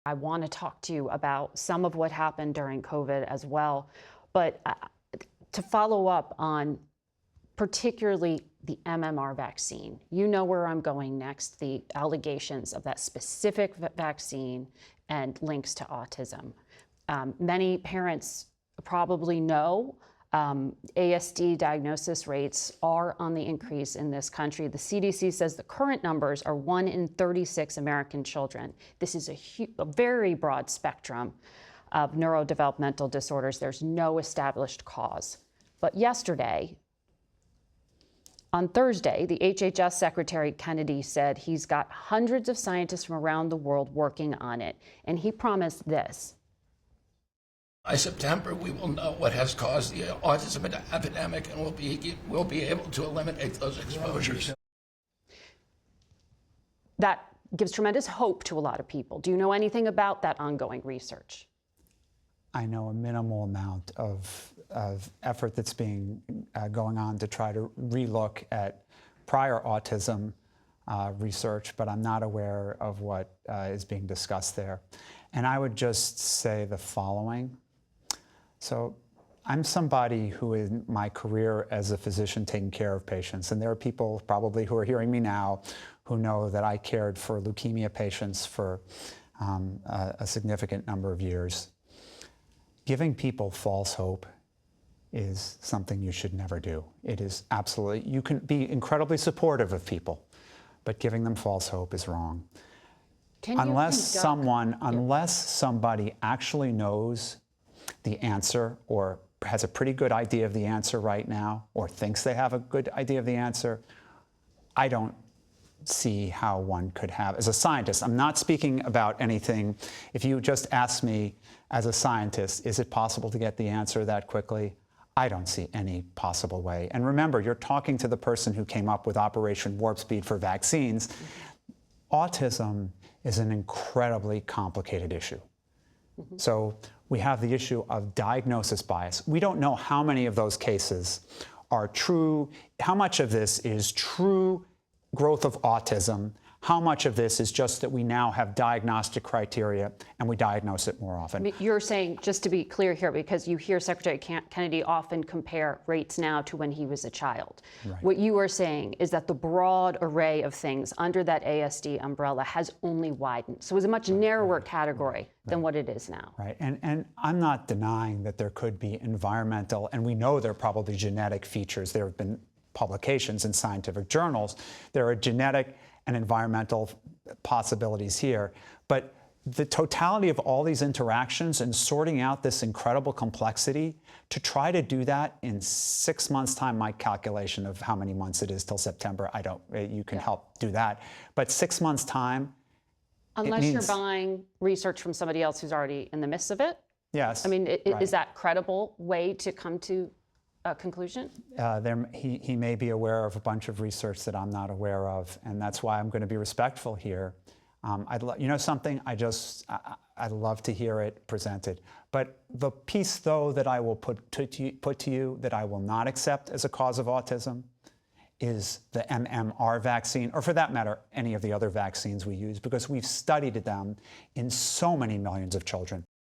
I want to talk to you about some of what happened during COVID as well, but to follow up on particularly the MMR vaccine. You know where I'm going next, the allegations of that specific vaccine and links to autism. Many parents probably know ASD diagnosis rates are on the increase in this country. The CDC says the current numbers are 1 in 36 American children. This is a very broad spectrum of neurodevelopmental disorders. There's no established cause. But yesterday, on Thursday, the HHS Secretary Kennedy said he's got hundreds of scientists from around the world working on it. And he promised this. By September, we will know what has caused the autism epidemic, and we'll be able to eliminate those exposures. That gives tremendous hope to a lot of people. Do you know anything about that ongoing research? I know a minimal amount of effort that's going on to try to relook at prior autism research, but I'm not aware of what is being discussed there. And I would just say the following. So I'm somebody who in my career as a physician taking care of patients, and there are people probably who are hearing me now who know that I cared for leukemia patients for a significant number of years. Giving people false hope is something you should never do. It is absolutely, you can be incredibly supportive of people, but giving them false hope is wrong. Unless somebody actually knows the answer or has a pretty good idea of the answer right now or thinks they have a good idea of the answer, I don't see how one could have, as a scientist, I'm not speaking about anything. If you just ask me as a scientist, is it possible to get the answer that quickly? I don't see any possible way. And remember, you're talking to the person who came up with Operation Warp Speed for vaccines. Autism is an incredibly complicated issue. So we have the issue of diagnosis bias. We don't know how many of those cases are true, how much of this is true growth of autism, how much of this is just that we now have diagnostic criteria and we diagnose it more often. You're saying, just to be clear here, because you hear Secretary Kennedy often compare rates now to when he was a child. Right. What you are saying is that the broad array of things under that ASD umbrella has only widened. So it's a much narrower category than what it is now. Right, and I'm not denying that there could be environmental, and we know there are probably genetic features. There have been publications in scientific journals. There are genetic and environmental possibilities here. But the totality of all these interactions and sorting out this incredible complexity, to try to do that in 6 months' time, my calculation of how many months it is till September, you can help do that. But 6 months' time, unless you're buying research from somebody else who's already in the midst of it? Yes. I mean, is that a credible way to come to a conclusion? He may be aware of a bunch of research that I'm not aware of, and that's why I'm going to be respectful here. You know something? I'd love to hear it presented. But the piece, though, that I will put to you that I will not accept as a cause of autism is the MMR vaccine, or for that matter, any of the other vaccines we use, because we've studied them in so many millions of children.